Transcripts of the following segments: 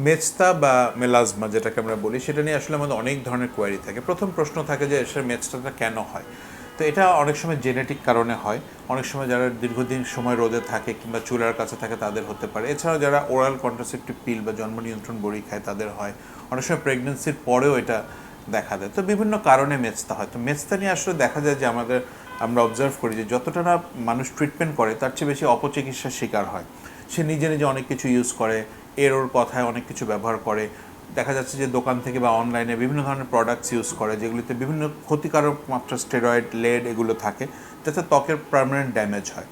মেচতা বা মেলাজমা যেটাকে আমরা বলি, সেটা নিয়ে আসলে আমাদের অনেক ধরনের কোয়ারি থাকে। প্রথম প্রশ্ন থাকে যে এসের মেচতাটা কেন হয়। তো এটা অনেক সময় জেনেটিক কারণে হয়, অনেক সময় যারা দীর্ঘদিন সময় রোদে থাকে কিংবা চুলার কাছে থাকে তাদের হতে পারে। এছাড়াও যারা ওরাল কন্ট্রাসেপটিভ পিল বা জন্ম নিয়ন্ত্রণ বড়ি খায় তাদের হয়। অনেক সময় প্রেগনেন্সির পরেও এটা দেখা দেয়। তো বিভিন্ন কারণে মেচতা হয়। তো মেচতা নিয়ে আসলে দেখা যায় যে আমরা অবজার্ভ করি যে যতটা না মানুষ ট্রিটমেন্ট করে তার চেয়ে বেশি অপচিকিৎসার শিকার হয়। সে নিজে নিজে অনেক কিছু ইউজ করে, এর ওর কথায় অনেক কিছু ব্যবহার করে। দেখা যাচ্ছে যে দোকান থেকে বা অনলাইনে বিভিন্ন ধরনের প্রোডাক্টস ইউজ করে যেগুলিতে বিভিন্ন ক্ষতিকারক মাত্রা স্টেরয়েড, লেড এগুলো থাকে, যাতে ত্বকের পার্মানেন্ট ড্যামেজ হয়।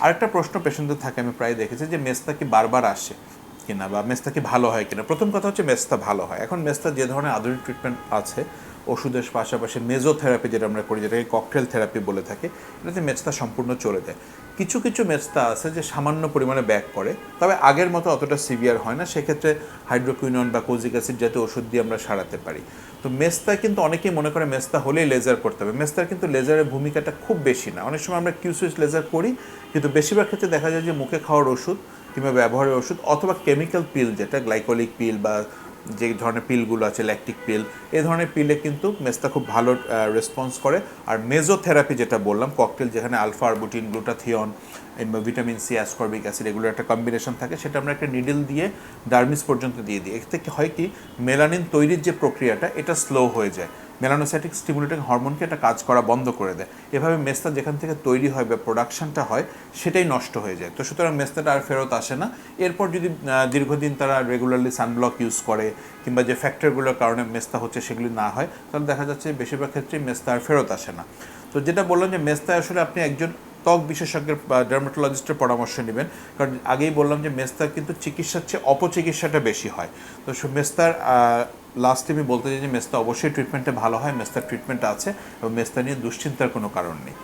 আরেকটা প্রশ্ন পেশেন্টদের থাকে, আমি প্রায় দেখেছি, যে মেস্তা কি বারবার আসে কিনা বা মেস্তা কি ভালো হয় কিনা। প্রথম কথা হচ্ছে মেস্তা ভালো হয়। এখন মেস্তা যে ধরনের আধুনিক ট্রিটমেন্ট আছে, ওষুধের পাশাপাশি মেজোথেরাপি যেটা আমরা করি, যেটাকে ককটেল থেরাপি বলে থাকি, এটাতে মেস্তা সম্পূর্ণ চলে যায়। কিছু কিছু মেস্তা আছে যে সামান্য পরিমাণে ব্যাক করে, তবে আগের মতো অতটা সিভিয়ার হয় না। সেক্ষেত্রে হাইড্রোকুইনন বা কোজিক অ্যাসিড জাতীয় ওষুধ দিয়ে আমরা সারাতে পারি। তো মেস্তা কিন্তু অনেকেই মনে করে মেস্তা হলেই লেজার করতে হবে। মেস্তার কিন্তু লেজারের ভূমিকাটা খুব বেশি না। অনেক সময় আমরা কিউসুইচ লেজার করি, কিন্তু বেশিরভাগ ক্ষেত্রে দেখা যায় যে মুখে খাওয়ার ওষুধ কিংবা ব্যবহারের ওষুধ অথবা কেমিক্যাল পিল, যেটা গ্লাইকোলিক পিল বা যে ধরনের পিলগুলো আছে ল্যাকটিক পিল, এই ধরনের পিলে কিন্তু মেস্তা খুব ভালো রেসপন্স করে। আর মেজোথেরাপি যেটা বললাম, ককটেল, যেখানে alpha arbutin, glutathione, vitamin C, ascorbic acid, এগুলোর একটা কম্বিনেশন থাকে, সেটা আমরা একটা নিডল দিয়ে ডার্মিস পর্যন্ত দিয়ে দিই। এতে কি হয় কি, মেলানিন তৈরির যে প্রক্রিয়াটা এটা স্লো হয়ে যায়, মেলানোসাইটিক স্টিমুলেটিং হরমোনকে এটা কাজ করা বন্ধ করে দেয়। এভাবে মেস্তা যেখান থেকে তৈরি হয় বা প্রোডাকশনটা হয় সেটাই নষ্ট হয়ে যায়। তো সুতরাং মেস্তাটা আর ফেরত আসে না। এরপর যদি দীর্ঘদিন তারা রেগুলারলি সানব্লক ইউজ করে কিংবা যে ফ্যাক্টরগুলোর কারণে মেস্তা হচ্ছে সেগুলি না হয়, তাহলে দেখা যাচ্ছে বেশিরভাগ ক্ষেত্রেই মেস্তা আর ফেরত আসে না। তো যেটা বললাম যে মেস্তা আসলে আপনি একজন ত্বক বিশেষজ্ঞের বা ডার্মাটোলজিস্টের পরামর্শ নেবেন, কারণ আগেই বললাম যে মেস্তার কিন্তু চিকিৎসার চেয়ে অপচিকিৎসাটা বেশি হয়। তো মেস্তার লাস্টে আমি বলতে চাই যে মেস্তা অবশ্যই ট্রিটমেন্টে ভালো হয়, মেস্তার ট্রিটমেন্ট আছে এবং মেস্তা নিয়ে দুশ্চিন্তার কোনো কারণ নেই।